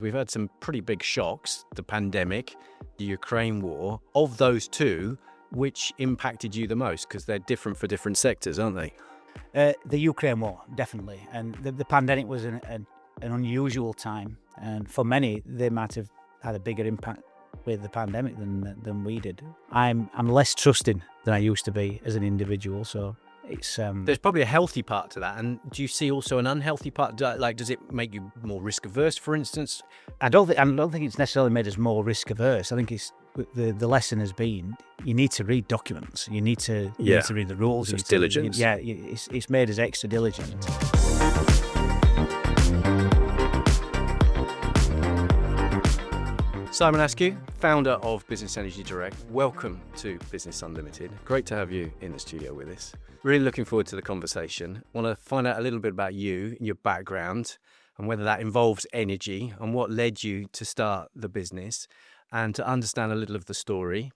We've had some pretty big shocks, the pandemic, the Ukraine war. Of those two, which impacted you the most? Because they're different for different sectors, aren't they? The Ukraine war, definitely. And the pandemic was an unusual time. And for many, they might have had a bigger impact with the pandemic than we did. I'm less trusting than I used to be as an individual. So it's There's probably a healthy part to that. And do you see also an unhealthy part? Like, does it make you more risk averse, for instance? I don't think it's necessarily made us more risk averse. I think it's the lesson has been you need to read documents. You need to read the rules. It's diligence. It's made us extra diligent. Simon Askew, founder of Business Energy Direct. Welcome to Business Unlimited. Great to have you in the studio with us. Really looking forward to the conversation. Want to find out a little bit about you, your background, and whether that involves energy and what led you to start the business, and to understand a little of the story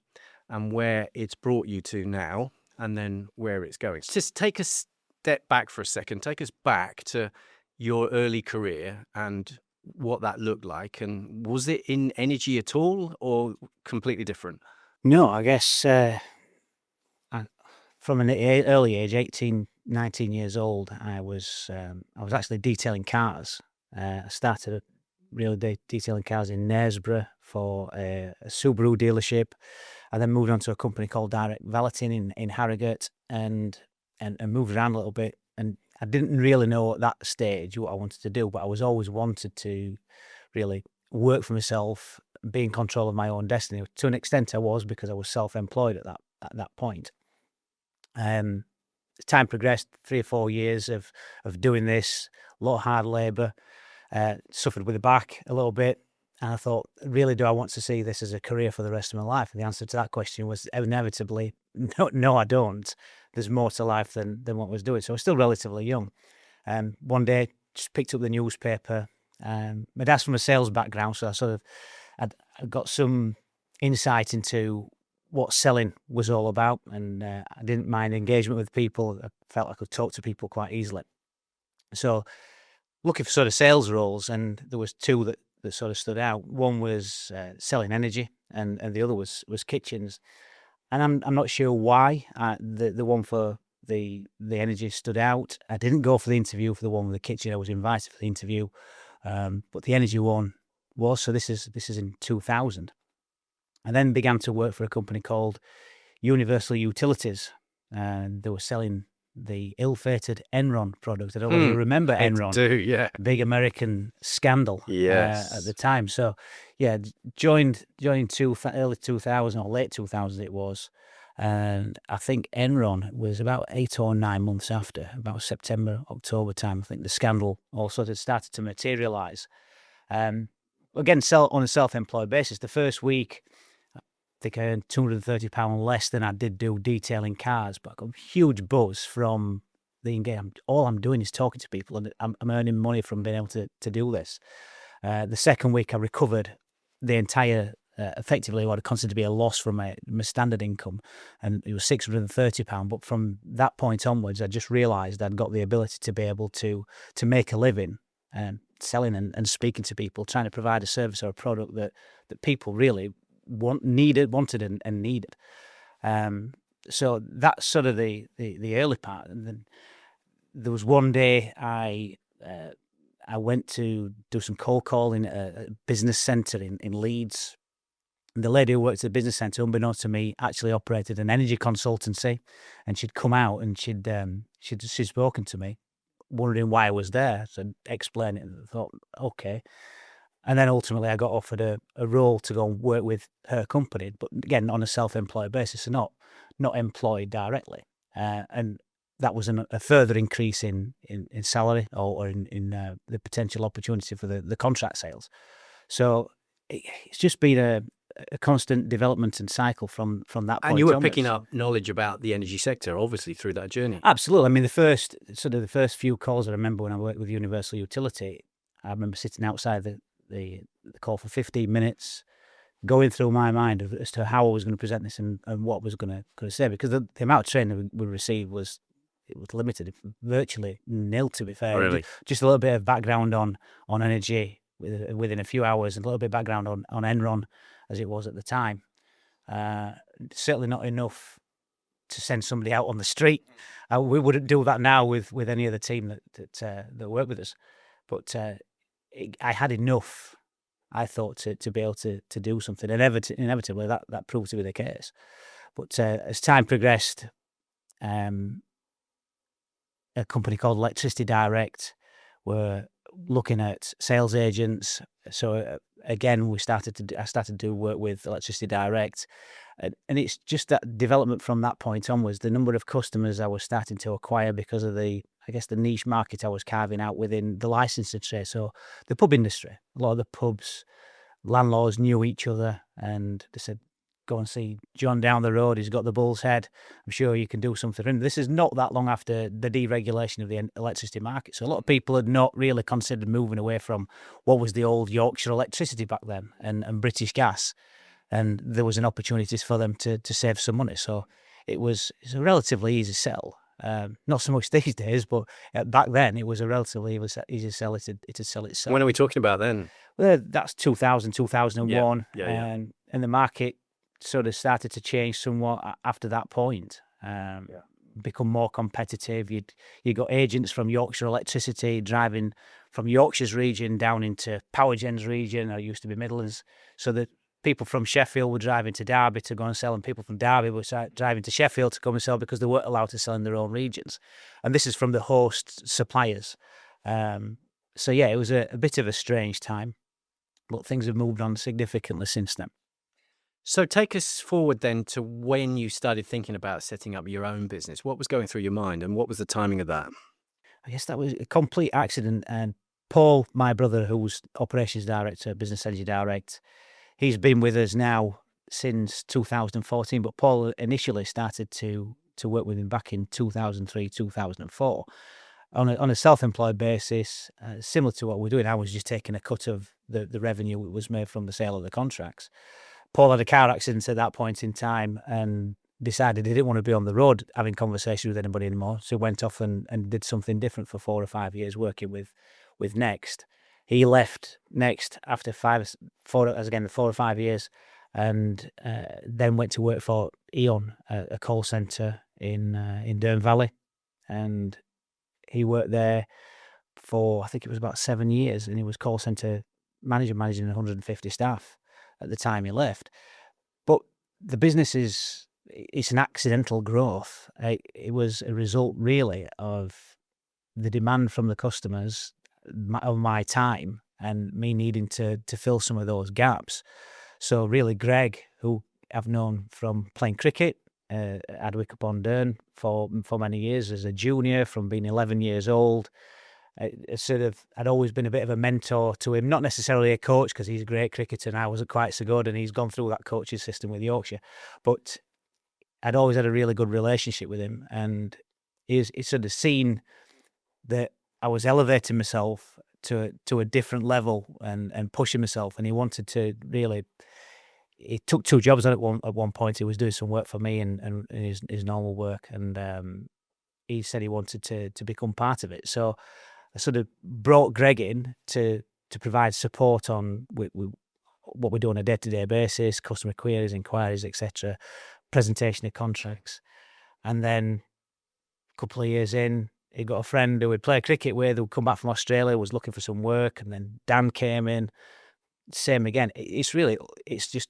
and where it's brought you to now and then where it's going. Just take a step back for a second. Take us back to your early career and what that looked like. And was it in energy at all or completely different? No, I guess from an early age, 18, 19 years old, I was actually detailing cars. I started really detailing cars in Knaresborough for a Subaru dealership. I then moved on to a company called Direct Valeting in Harrogate and moved around a little bit. And I didn't really know at that stage what I wanted to do, but I was always wanted to really work for myself, be in control of my own destiny. To an extent I was, because I was self-employed at that point. Time progressed, 3 or 4 years of doing this, a lot of hard labour, suffered with the back a little bit. And I thought, really, do I want to see this as a career for the rest of my life? And the answer to that question was inevitably, no, I don't. There's more to life than what I was doing. So I was still relatively young. One day, just picked up the newspaper. My dad's from a sales background, so I got some insight into what selling was all about. And I didn't mind engagement with people. I felt I could talk to people quite easily. So looking for sort of sales roles, and there was two that sort of stood out. One was selling energy, and the other was kitchens. And I'm not sure why the one for the energy stood out. I didn't go for the interview for the one with the kitchen. I was invited for the interview, but the energy one was. So this is in 2000. I then began to work for a company called Universal Utilities, and they were selling the ill-fated Enron product. I don't know whether you remember Enron. I do, yeah. Big American scandal at the time. So, yeah, joined early 2000 or late 2000 it was. And I think Enron was about 8 or 9 months after, about September, October time. I think the scandal all sort of started to materialise. Again, on a self-employed basis, the first week, I think I earned £230 less than I did do detailing cars, but I got a huge buzz from the engagement. All I'm doing is talking to people, and I'm earning money from being able to do this. The second week I recovered the entire, effectively what I considered to be a loss from my standard income, and it was £630. But from that point onwards, I just realised I'd got the ability to be able to make a living selling and speaking to people, trying to provide a service or a product that people really wanted and needed. So that's sort of the early part. And then there was one day I went to do some cold calling at a business centre in Leeds. And the lady who worked at the business centre, unbeknownst to me, actually operated an energy consultancy, and she'd come out and she'd spoken to me, wondering why I was there. So I'd explain it, and I thought, okay. And then ultimately I got offered a role to go and work with her company, but again, on a self-employed basis, so not employed directly. And that was a further increase in salary or in the potential opportunity for the contract sales. So it's just been a constant development and cycle from that point. And you were onwards. picking up knowledge about the energy sector, obviously, through that journey. Absolutely. I mean, the first few calls I remember when I worked with Universal Utility, I remember sitting outside the call for 15 minutes, going through my mind as to how I was going to present this and what I was going to say, because the amount of training we received was limited, virtually nil, to be fair. Really? Just a little bit of background on energy, within a few hours. And a little bit of background on Enron as it was at the time. Certainly not enough to send somebody out on the street. We wouldn't do that now with any other team that work with us. But I had enough, I thought, to be able to do something. Inevitably, that proved to be the case. But as time progressed, a company called Electricity Direct were looking at sales agents. So again, I started to do work with Electricity Direct, and it's just that development from that point onwards. The number of customers I was starting to acquire because of the niche market I was carving out within the licensing trade. So the pub industry, a lot of the pubs, landlords knew each other, and they said, "Go and see John down the road. He's got the bull's head. I'm sure you can do something." And this is not that long after the deregulation of the electricity market. So a lot of people had not really considered moving away from what was the old Yorkshire electricity back then and British gas. And there was an opportunity for them to save some money. So it's a relatively easy sell. Not so much these days, but back then it was a relatively easy sell. It to sell itself. When are we talking about then? Well, that's 2000, 2001. Yeah. And the market sort of started to change somewhat after that point. Become more competitive. You got agents from Yorkshire Electricity driving from Yorkshire's region down into Powergen's region, or used to be Midlands. So that people from Sheffield were driving to Derby to go and sell, and people from Derby were driving to Sheffield to come and sell because they weren't allowed to sell in their own regions. And this is from the host suppliers. So yeah, it was a bit of a strange time, but things have moved on significantly since then. So take us forward then to when you started thinking about setting up your own business. What was going through your mind, and what was the timing of that? I guess that was a complete accident. And Paul, my brother, who was operations director, Business Energy Direct, he's been with us now since 2014. But Paul initially started to work with him back in 2003, 2004 on a self-employed basis, similar to what we're doing. I was just taking a cut of the revenue that was made from the sale of the contracts. Paul had a car accident at that point in time and decided he didn't want to be on the road having conversations with anybody anymore. So he went off and did something different for 4 or 5 years, working with Next. He left Next after 4 or 5 years, and then went to work for Eon, a call centre in Dearne Valley. And he worked there for, I think it was about 7 years, and he was call centre manager, managing 150 staff at the time he left. But the business it's an accidental growth. It was a result really of the demand from the customers of my time and me needing to fill some of those gaps. So really, Greg, who I've known from playing cricket at Adwick-upon-Dearne for many years as a junior, from being 11 years old, I'd always been a bit of a mentor to him, not necessarily a coach because he's a great cricketer and I wasn't quite so good, and he's gone through that coaching system with Yorkshire, but I'd always had a really good relationship with him, and he's sort of seen that I was elevating myself to a different level and pushing myself, and he wanted to really. He took 2 jobs on at one point. He was doing some work for me and his normal work, and he said he wanted to become part of it. So I sort of brought Greg in to provide support on what we do on a day-to-day basis, customer queries, inquiries, etc., presentation of contracts. And then a couple of years in, he got a friend who would play cricket with, who'd come back from Australia, was looking for some work, and then Dan came in. Same again. It's just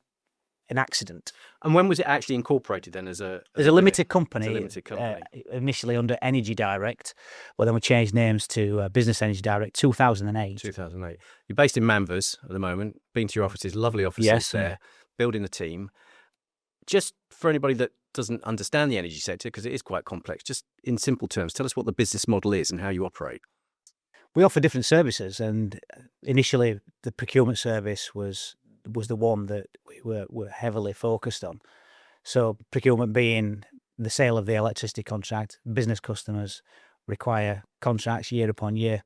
an accident. And when was it actually incorporated then as a limited company? As a limited company. Initially under Energy Direct, but then we changed names to Business Energy Direct 2008. 2008. You're based in Manvers at the moment. Been to your offices, lovely offices there, building a team. Just for anybody that doesn't understand the energy sector, because it is quite complex, just in simple terms, tell us what the business model is and how you operate. We offer different services, and initially the procurement service was the one that we were heavily focused on. So procurement being the sale of the electricity contract. Business customers require contracts year upon year,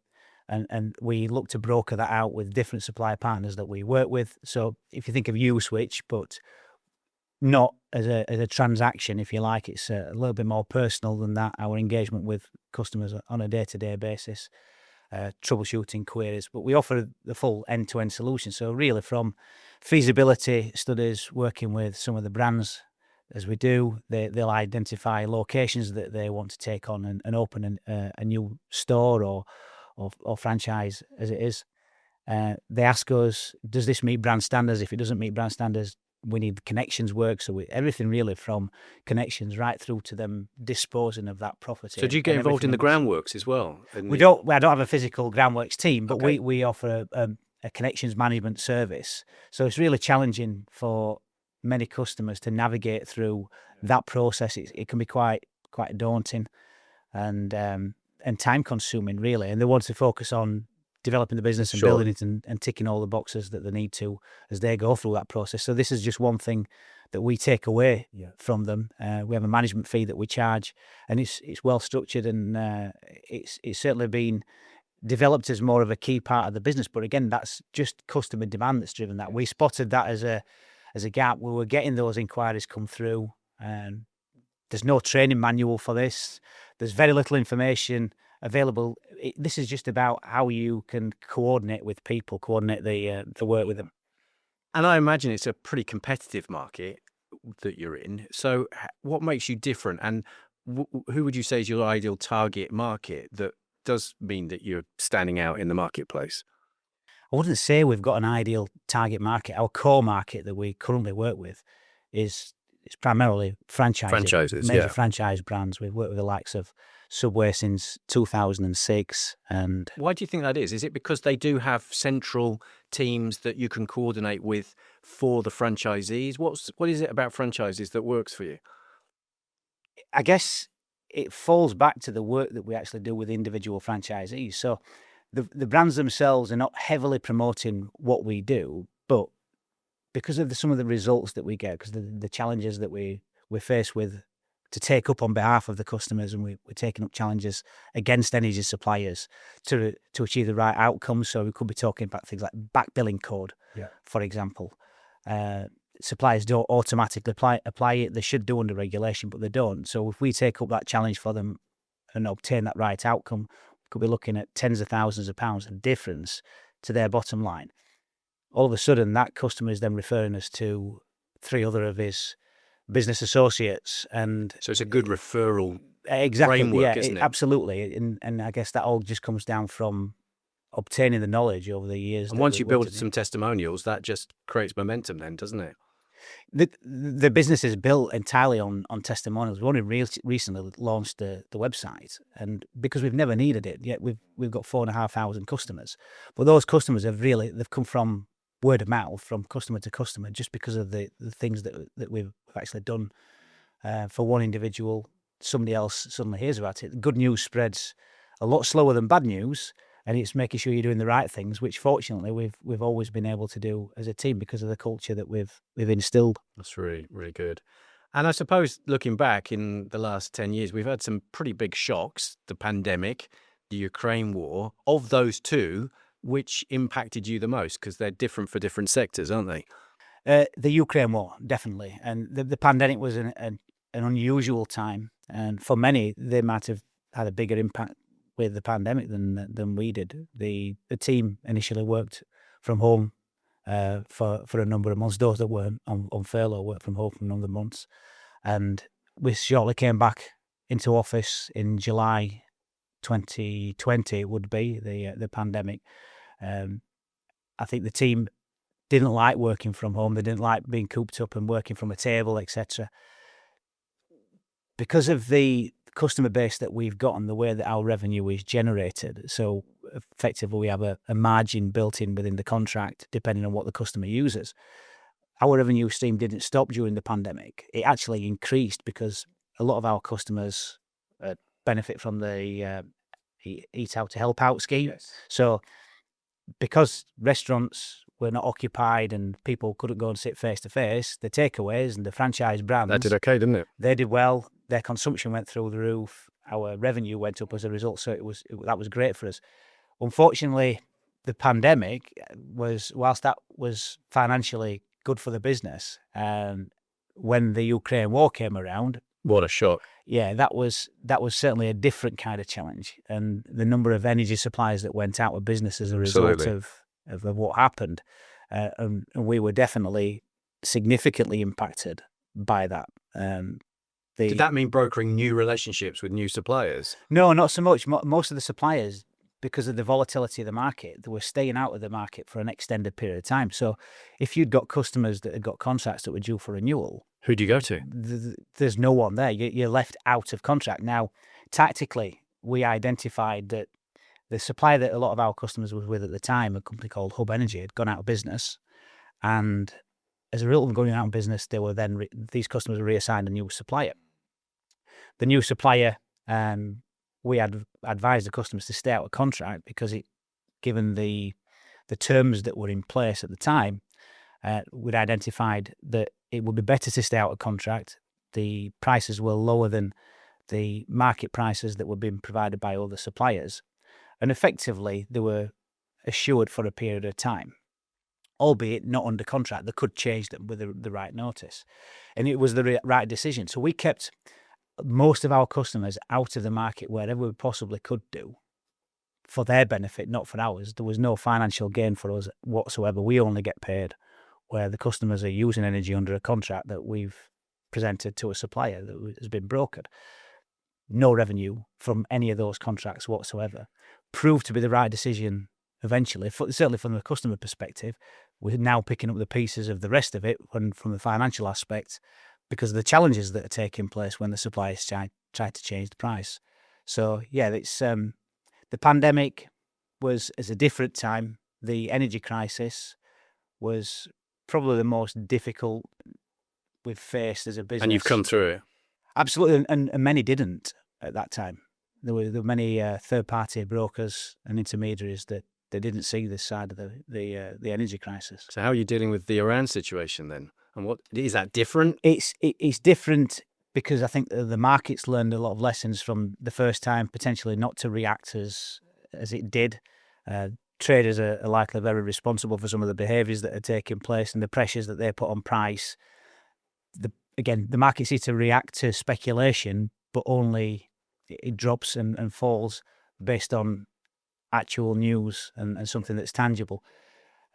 and we look to broker that out with different supply partners that we work with. So if you think of Uswitch, but not as a transaction, if you like, it's a little bit more personal than that, our engagement with customers on a day-to-day basis. troubleshooting queries. But we offer the full end-to-end solution. So really from feasibility studies, working with some of the brands as we do, they'll identify locations that they want to take on and open a new store or franchise as it is. They ask us, does this meet brand standards? If it doesn't meet brand standards, we need connections work. So everything really from connections right through to them disposing of that property. So do you get involved in the groundworks as well? I don't have a physical groundworks team, but Okay. we offer a connections management service. So it's really challenging for many customers to navigate through that process. It can be quite daunting and time consuming, really. And they want to focus on developing the business and building it and ticking all the boxes that they need to as they go through that process. So this is just one thing that we take away from them. We have a management fee that we charge, and it's well structured, and it's certainly been developed as more of a key part of the business. But again, that's just customer demand that's driven that. We spotted that as a gap. We were getting those inquiries come through, and there's no training manual for this. There's very little information available. This is just about how you can coordinate with people, coordinate the work with them. And I imagine it's a pretty competitive market that you're in. So what makes you different? And who would you say is your ideal target market that does mean that you're standing out in the marketplace? I wouldn't say we've got an ideal target market. Our core market that we currently work with is primarily franchises, major franchise brands. We've worked with the likes of Subway since 2006. And why do you think that is? Is it because they do have central teams that you can coordinate with for the franchisees? What is it about franchises that works for you? I guess it falls back to the work that we actually do with individual franchisees. So the brands themselves are not heavily promoting what we do, but because of some of the results that we get, because the challenges that we're faced with to take up on behalf of the customers, and we're taking up challenges against energy suppliers to achieve the right outcomes. So we could be talking about things like back billing code, for example. Suppliers don't automatically apply it. They should do under regulation, but they don't. So if we take up that challenge for them and obtain that right outcome, we could be looking at tens of thousands of pounds of difference to their bottom line. All of a sudden, that customer is then referring us to 3 other of his business associates, and so it's a good referral framework, isn't it? Absolutely, and I guess that all just comes down from obtaining the knowledge over the years. And once you build some testimonials, that just creates momentum, then, doesn't it? The business is built entirely on testimonials. We only recently launched the website, and because we've never needed it yet, we've got 4,500 customers. But those customers they've come from word of mouth, from customer to customer, just because of the things that we've actually done for one individual. Somebody else suddenly hears about it. Good news spreads a lot slower than bad news, and it's making sure you're doing the right things, which fortunately we've always been able to do as a team because of the culture that we've instilled. That's really, really good. And I suppose looking back in the last 10 years, we've had some pretty big shocks: the pandemic, the Ukraine war. Of those two, which impacted you the most? Because they're different for different sectors, aren't they? The Ukraine war, definitely. And the pandemic was an unusual time. And for many, they might have had a bigger impact with the pandemic than we did. The team initially worked from home for a number of months. Those that were on furlough worked from home for a number of months. And we shortly came back into office in July 2020, it would be, the pandemic. I think the team didn't like working from home. They didn't like being cooped up and working from a table, etc. Because of the customer base that we've got and the way that our revenue is generated, so effectively we have a margin built in within the contract depending on what the customer uses. Our revenue stream didn't stop during the pandemic. It actually increased because a lot of our customers benefit from the Eat Out to Help Out scheme. Yes. So because restaurants were not occupied and people couldn't go and sit face to face, the takeaways and the franchise brands, that did okay, didn't it? They did well. Their consumption went through the roof. Our revenue went up as a result. So that was great for us. Unfortunately, the pandemic whilst that was financially good for the business, and when the Ukraine war came around, What a shock. Yeah, that was certainly a different kind of challenge, and the number of energy suppliers that went out of business as a result of what happened, and we were definitely significantly impacted by that. Did that mean brokering new relationships with new suppliers? No, not so much. Most of the suppliers, because of the volatility of the market, they were staying out of the market for an extended period of time. So if you'd got customers that had got contracts that were due for renewal, who do you go to? There's no one there. You're left out of contract. Now, tactically, we identified that the supplier that a lot of our customers was with at the time, a company called Hub Energy, had gone out of business. And as a result of going out of business, they were then these customers were reassigned a new supplier. The new supplier, we had advised the customers to stay out of contract because given the terms that were in place at the time, we'd identified that it would be better to stay out of contract. The prices were lower than the market prices that were being provided by other suppliers. And effectively, they were assured for a period of time, albeit not under contract. They could change them with the right notice. And it was the right decision. So we kept most of our customers out of the market wherever we possibly could do for their benefit, not for ours. There was no financial gain for us whatsoever. We only get paid where the customers are using energy under a contract that we've presented to a supplier that has been brokered. No revenue from any of those contracts whatsoever. Proved to be the right decision eventually, certainly from the customer perspective. We're now picking up the pieces of the rest of it from the financial aspect because of the challenges that are taking place when the suppliers try to change the price. So, yeah, it's the pandemic was a different time. The energy crisis was probably the most difficult we've faced as a business. And you've come through it. Absolutely, and many didn't at that time. There were many third-party brokers and intermediaries that they didn't see this side of the energy crisis. So how are you dealing with the Iran situation then? And what is that different? It's different because I think the market's learned a lot of lessons from the first time, potentially not to react as it did. Traders are likely very responsible for some of the behaviours that are taking place and the pressures that they put on price. The market seems to react to speculation, but only it drops and falls based on actual news and something that's tangible.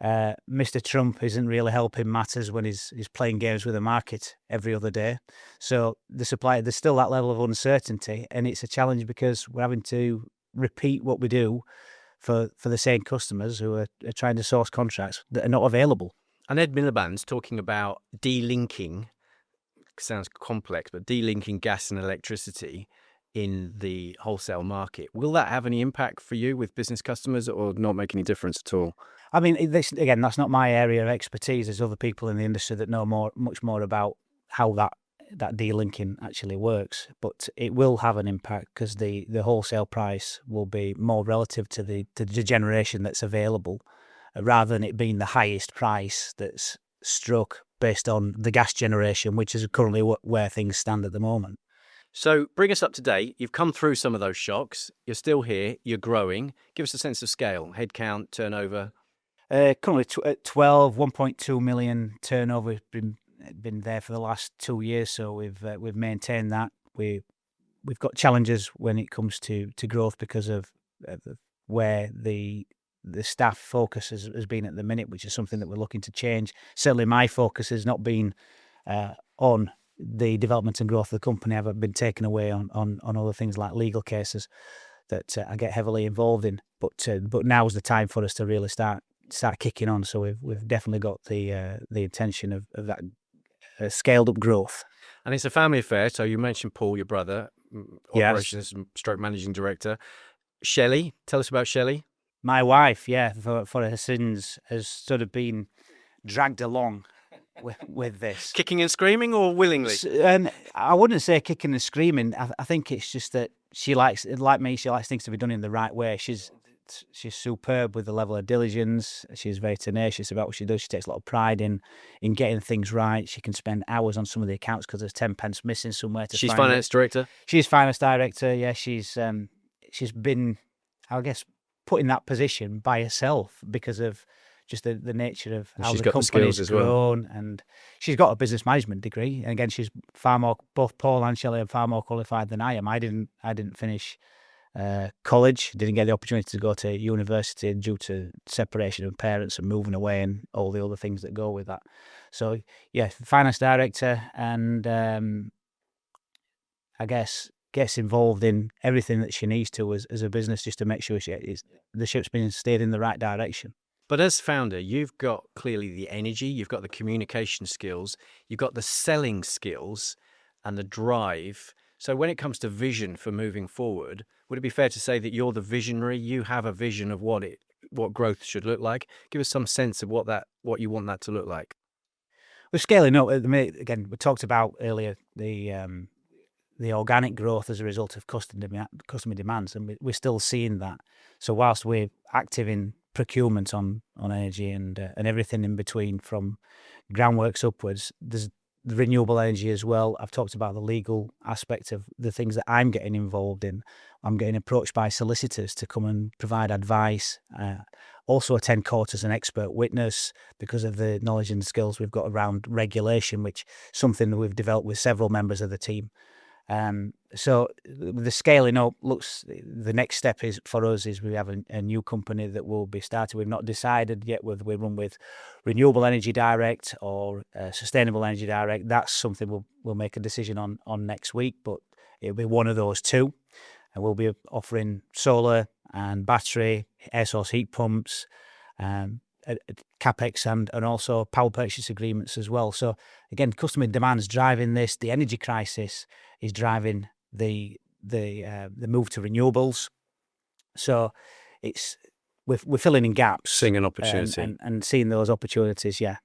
Mr. Trump isn't really helping matters when he's playing games with the market every other day. So there's still that level of uncertainty, and it's a challenge because we're having to repeat what we do for the same customers who are trying to source contracts that are not available. And Ed Miliband's talking about delinking, sounds complex, but delinking gas and electricity in the wholesale market. Will that have any impact for you with business customers or not make any difference at all? I mean, that's not my area of expertise. There's other people in the industry that know much more about how that delinking actually works. But it will have an impact because the wholesale price will be more relative to the generation that's available, rather than it being the highest price that's struck based on the gas generation, which is currently where things stand at the moment. So bring us up to date. You've come through some of those shocks. You're still here. You're growing. Give us a sense of scale, headcount, turnover. Currently 1.2 million turnover. Been there for the last 2 years, so we've maintained that. We've got challenges when it comes to growth because of where the staff focus has been at the minute, which is something that we're looking to change. Certainly, my focus has not been on the development and growth of the company. I've been taken away on other things like legal cases that I get heavily involved in. But now is the time for us to really start kicking on. So we've definitely got the intention of that scaled up growth. And it's a family affair. So you mentioned Paul, your brother, operations stroke managing director. Shelley, tell us about Shelley. My wife, for her sins, has sort of been dragged along with this. Kicking and screaming or willingly? I wouldn't say kicking and screaming. I think it's just that she likes, like me, she likes things to be done in the right way. She's superb with the level of diligence. She's very tenacious about what she does. She takes a lot of pride in getting things right. She can spend hours on some of the accounts because there's 10 pence missing somewhere to She's find finance director? She's finance director, yeah. She's been, I guess, put in that position by herself because of just the nature of And how she's the got the skills company's as well. grown. And she's got a business management degree. And again, she's far more, both Paul and Shelley are far more qualified than I am. I didn't finish college, didn't get the opportunity to go to university due to separation of parents and moving away and all the other things that go with that. So yeah, finance director, and I guess gets involved in everything that she needs to as a business, just to make sure the ship's being steered in the right direction. But as founder, you've got clearly the energy, you've got the communication skills, you've got the selling skills and the drive. So when it comes to vision for moving forward, would it be fair to say that you're the visionary? You have a vision of what growth should look like. Give us some sense of what you want that to look like. We're scaling up at the minute. Again, we talked about earlier the organic growth as a result of customer demands, and we're still seeing that. So whilst we're active in procurement on energy and everything in between, from groundworks upwards, there's the renewable energy as well. I've talked about the legal aspect of the things that I'm getting involved in. I'm getting approached by solicitors to come and provide advice, also attend court as an expert witness because of the knowledge and skills we've got around regulation, which is something that we've developed with several members of the team. So the scaling up the next step is for us is we have a new company that will be started. We've not decided yet whether we run with renewable energy direct or sustainable energy direct. That's something we'll make a decision on next week, but it'll be one of those two. And we'll be offering solar and battery, air source heat pumps, capex and also power purchase agreements as well. So again, customer demand is driving this. The energy crisis is driving the move to renewables. So we're filling in gaps, Seeing an opportunity and seeing those opportunities. Yeah.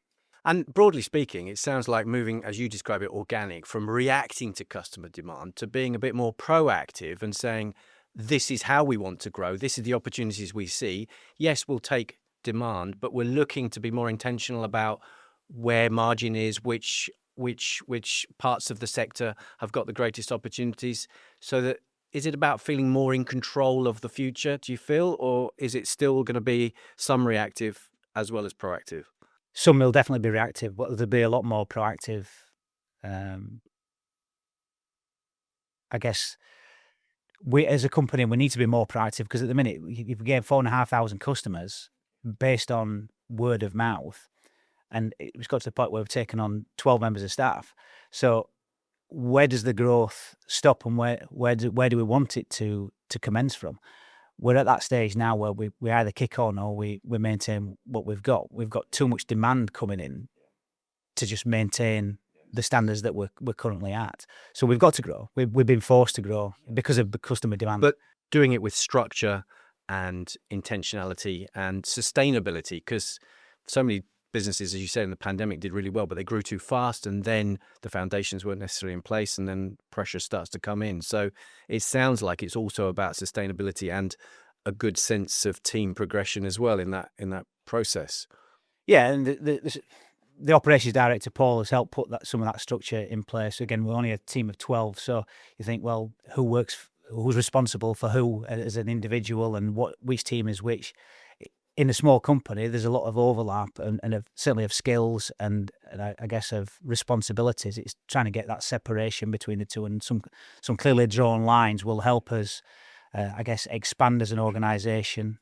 And broadly speaking, it sounds like moving, as you describe it, organic, from reacting to customer demand to being a bit more proactive and saying, this is how we want to grow. This is the opportunities we see. Yes, we'll take demand, but we're looking to be more intentional about where margin is, which parts of the sector have got the greatest opportunities. So that, is it about feeling more in control of the future, do you feel, or is it still going to be some reactive as well as proactive? Some will definitely be reactive, but there'll be a lot more proactive. I guess we, as a company, we need to be more proactive, because at the minute, if we get 4,500 customers based on word of mouth, and it's got to the point where we've taken on 12 members of staff. So where does the growth stop, and where do we want it to commence from? We're at that stage now where we either kick on or we maintain what we've got. We've got too much demand coming in to just maintain the standards that we're currently at. So we've got to grow. We've been forced to grow because of the customer demand. But doing it with structure and intentionality and sustainability, because so many businesses, as you said, in the pandemic did really well, but they grew too fast, and then the foundations weren't necessarily in place, and then pressure starts to come in. So it sounds like it's also about sustainability and a good sense of team progression as well in that process. Yeah, and the operations director, Paul, has helped put some of that structure in place. Again, we're only a team of 12, so you think, well, who's responsible for who as an individual, and which team is which? In a small company, there's a lot of overlap and certainly of skills and I guess of responsibilities. It's trying to get that separation between the two, and some clearly drawn lines will help us, I guess, expand as an organisation,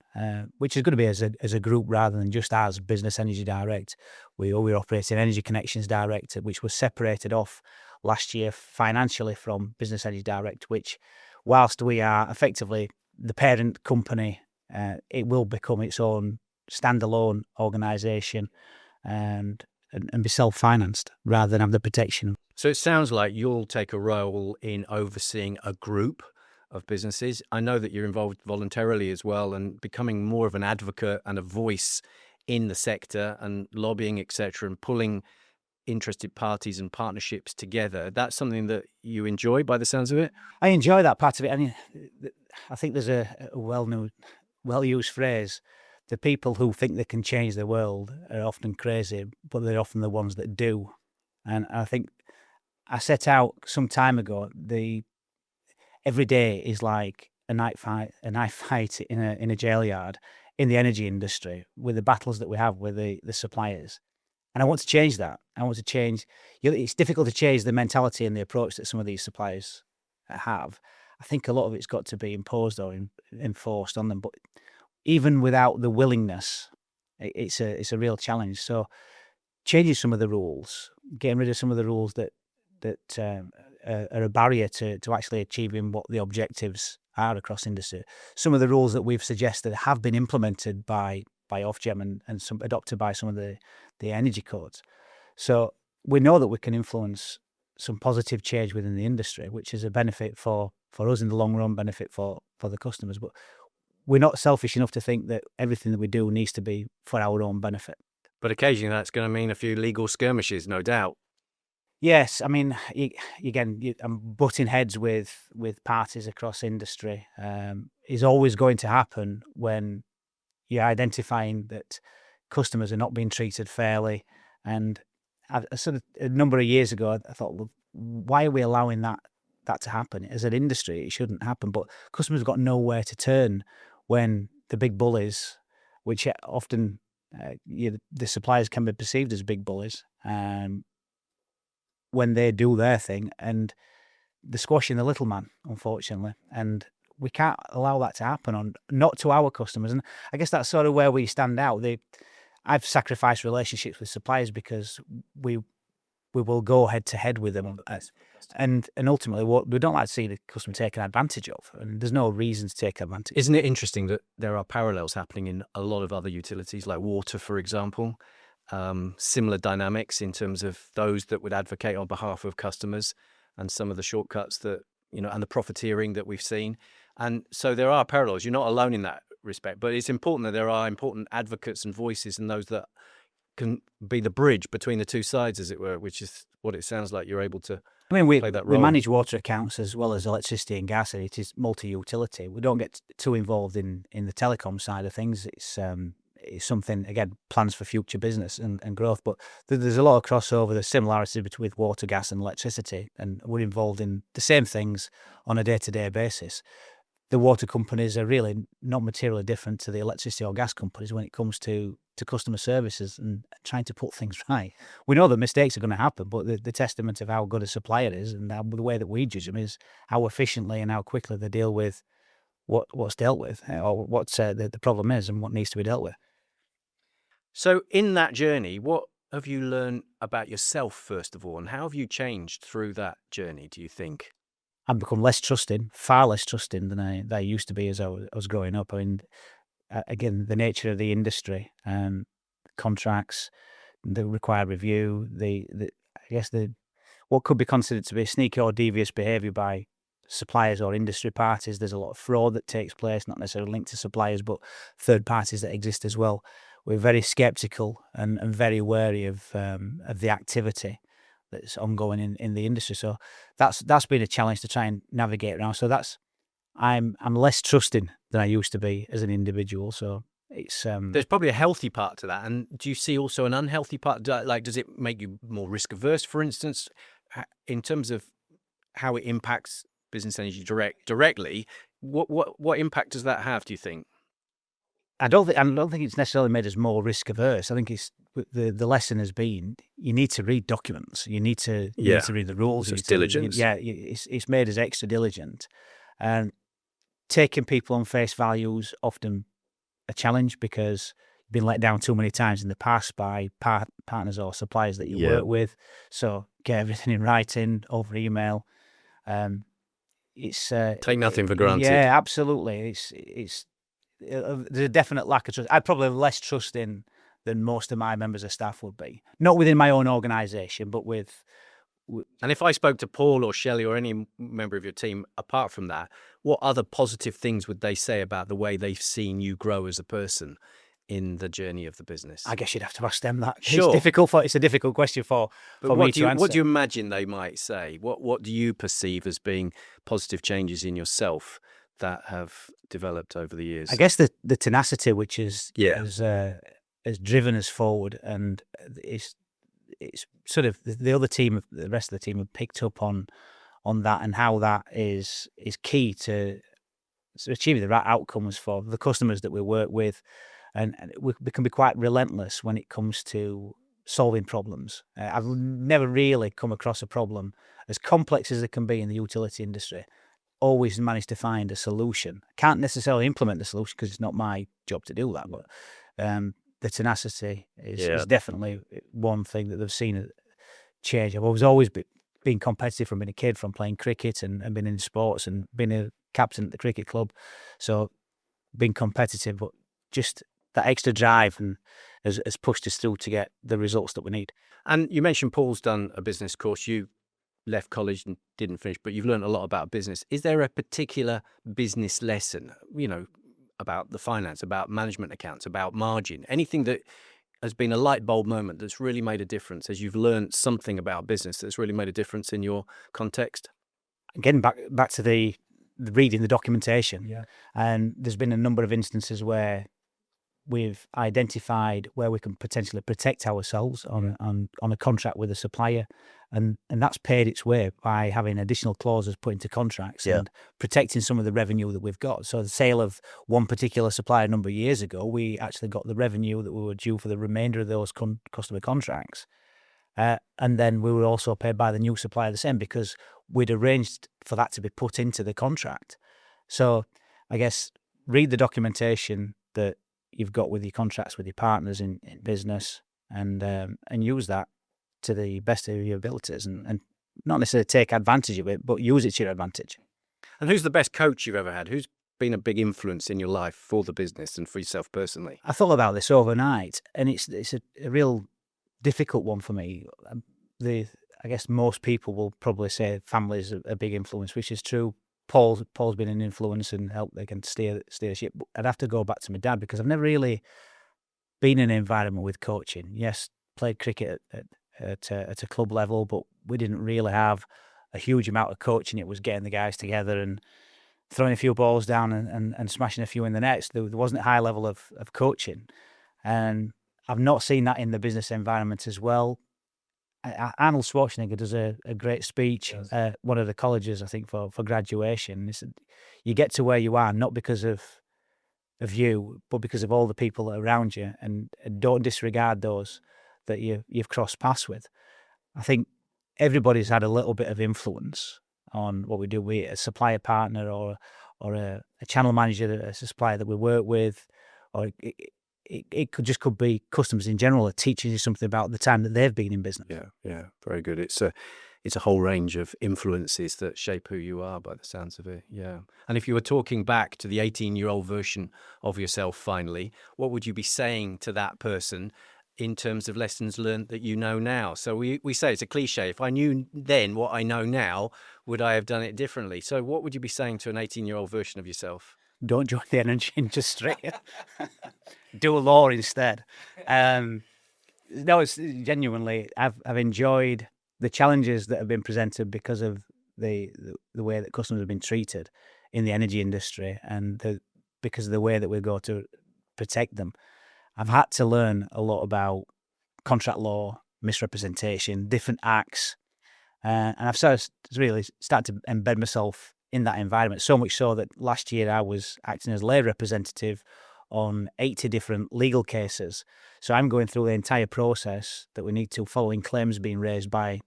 which is going to be as a group rather than just as Business Energy Direct. We're operating Energy Connections Direct, which was separated off last year financially from Business Energy Direct, which, whilst we are effectively the parent company, it will become its own standalone organisation and be self-financed rather than have the protection. So it sounds like you'll take a role in overseeing a group of businesses. I know that you're involved voluntarily as well, and becoming more of an advocate and a voice in the sector and lobbying, etc., and pulling interested parties and partnerships together. That's something that you enjoy by the sounds of it? I enjoy that part of it. I mean, I think there's a well-used phrase: the people who think they can change the world are often crazy, but they're often the ones that do. And I think I set out some time ago, every day is like a knife fight in a jail yard. in the energy industry with the battles that we have with the suppliers. And I want to change that. I want to change. It's difficult to change the mentality and the approach that some of these suppliers have. I think a lot of it's got to be imposed or enforced on them. But even without the willingness, it's a real challenge. So changing some of the rules, getting rid of some of the rules that are a barrier to actually achieving what the objectives are across industry. Some of the rules that we've suggested have been implemented by Ofgem and some adopted by some of the energy codes. So we know that we can influence some positive change within the industry, which is a benefit for us in the long run, benefit for the customers. But we're not selfish enough to think that everything that we do needs to be for our own benefit. But occasionally that's going to mean a few legal skirmishes, no doubt. Yes, I mean, I'm butting heads with parties across industry. Is always going to happen when you're identifying that customers are not being treated fairly. And sort of a number of years ago, I thought, well, why are we allowing that to happen? As an industry, it shouldn't happen. But customers have got nowhere to turn when the big bullies, which often the suppliers can be perceived as big bullies, when they do their thing, and they're squashing the little man, unfortunately. And we can't allow that to happen, not to our customers. And I guess that's sort of where we stand out. I've sacrificed relationships with suppliers because we will go head to head with them, and ultimately, we don't like to see the customer taken advantage of, and there's no reason to take advantage. Isn't it interesting that there are parallels happening in a lot of other utilities, like water, for example? Similar dynamics in terms of those that would advocate on behalf of customers, and some of the shortcuts that and the profiteering that we've seen. And so there are parallels. You're not alone in that respect, but it's important that there are important advocates and voices, and those that can be the bridge between the two sides, as it were, which is what it sounds like you're able to play that role. We manage water accounts as well as electricity and gas, and it is multi-utility. We don't get too involved in the telecom side of things. It's something, again, plans for future business and growth. But there's a lot of crossover, there's similarities between water, gas and electricity, and we're involved in the same things on a day-to-day basis. The water companies are really not materially different to the electricity or gas companies when it comes to customer services and trying to put things right. We know that mistakes are going to happen, but the testament of how good a supplier is and the way that we judge them is how efficiently and how quickly they deal with what's dealt with, or what the problem is and what needs to be dealt with. So in that journey, what have you learned about yourself, first of all, and how have you changed through that journey, do you think? I've become less trusting, far less trusting than I used to be as I was growing up. I mean, again, the nature of the industry, contracts, the required review, what could be considered to be sneaky or devious behaviour by suppliers or industry parties. There's a lot of fraud that takes place, not necessarily linked to suppliers, but third parties that exist as well. We're very sceptical and very wary of the activity that's ongoing in the industry. So that's been a challenge to try and navigate around. So I'm less trusting than I used to be as an individual. So it's there's probably a healthy part to that. And do you see also an unhealthy part? Like, does it make you more risk averse, for instance, in terms of how it impacts Business Energy directly? What impact does that have, do you think? I don't think it's necessarily made us more risk averse. I think it's the lesson has been you need to read documents. You need to read the rules. It's diligence. It's made us extra diligent, and taking people on face value is often a challenge because you've been let down too many times in the past by partners or suppliers that you work with. So get everything in writing over email. It's take nothing for granted. Yeah, absolutely. It's there's a definite lack of trust. I'd probably have less trust in than most of my members of staff would be. Not within my own organisation, but with. And if I spoke to Paul or Shelley or any member of your team, apart from that, what other positive things would they say about the way they've seen you grow as a person in the journey of the business? I guess you'd have to ask them that. Sure. It's a difficult question for me to answer. What do you imagine they might say? What do you perceive as being positive changes in yourself that have developed over the years? I guess the tenacity which has driven us forward, and it's sort of the rest of the team have picked up on that, and how that is key to achieving the right outcomes for the customers that we work with, and we can be quite relentless when it comes to solving problems. I've never really come across a problem as complex as it can be in the utility industry. Always managed to find a solution. Can't necessarily implement the solution because it's not my job to do that, but the tenacity is definitely one thing that they've seen change. I've always been competitive from being a kid, from playing cricket and being in sports and being a captain at the cricket club. So being competitive, but just that extra drive and has pushed us through to get the results that we need. And you mentioned Paul's done a business course. You left college and didn't finish, but you've learned a lot about business. Is there a particular business lesson, about the finance, about management accounts, about margin, anything that has been a light bulb moment that's really made a difference as you've learned something about business that's really made a difference in your context? Again, back to the reading the documentation, and there's been a number of instances where we've identified where we can potentially protect ourselves on a contract with a supplier, and that's paid its way by having additional clauses put into contracts and protecting some of the revenue that we've got. So the sale of one particular supplier a number of years ago, we actually got the revenue that we were due for the remainder of those customer contracts. And then we were also paid by the new supplier the same, because we'd arranged for that to be put into the contract. So I guess read the documentation that you've got with your contracts with your partners in business, and use that to the best of your abilities, and not necessarily take advantage of it, but use it to your advantage. And who's the best coach you've ever had? Who's been a big influence in your life for the business and for yourself personally? I thought about this overnight, and it's a real difficult one for me. I guess most people will probably say family is a big influence, which is true. Paul's been an influence and helped they can steer the ship. I'd have to go back to my dad, because I've never really been in an environment with coaching. Yes, played cricket at a club level, but we didn't really have a huge amount of coaching. It was getting the guys together and throwing a few balls down and smashing a few in the nets. There wasn't a high level of coaching, and I've not seen that in the business environment as well. Arnold Schwarzenegger does a great speech at one of the colleges, I think, for graduation. He said, you get to where you are not because of you, but because of all the people around you, and don't disregard those that you've crossed paths with. I think everybody's had a little bit of influence on what we do. We a supplier partner or a channel manager, a supplier that we work with, or it could be customers in general are teaching you something about the time that they've been in business. Yeah, very good. It's a whole range of influences that shape who you are, by the sounds of it. Yeah. And if you were talking back to the 18-year-old version of yourself, finally, what would you be saying to that person in terms of lessons learned that you know now? So we say it's a cliche. If I knew then what I know now, would I have done it differently? So what would you be saying to an 18-year-old version of yourself? Don't join the energy industry. Do law instead. No, it's genuinely, I've enjoyed the challenges that have been presented because of the way that customers have been treated in the energy industry, and because of the way that we go to protect them. I've had to learn a lot about contract law, misrepresentation, different acts, and I've started to embed myself in that environment, so much so that last year I was acting as lay representative on 80 different legal cases. So I'm going through the entire process that we need to, following claims being raised by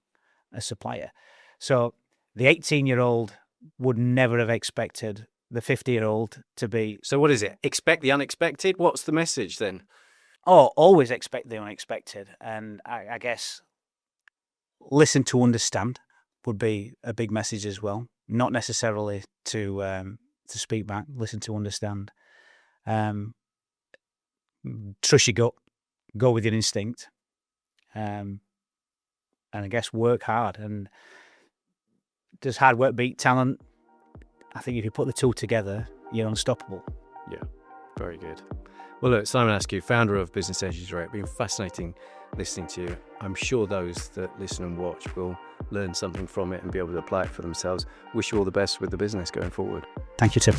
a supplier. So the 18-year-old would never have expected the 50-year-old to be... So what is it? Expect the unexpected? What's the message then? Oh, always expect the unexpected. And I guess listen to understand would be a big message as well. Not necessarily to speak back, listen to understand. Trust your gut, go with your instinct, and I guess work hard. And does hard work beat talent? I think if you put the two together, you're unstoppable. Yeah, very good. Well, look, Simon Askew, founder of Business Energy Direct, been fascinating listening to you. I'm sure those that listen and watch will learn something from it and be able to apply it for themselves. Wish you all the best with the business going forward. Thank you, Tim.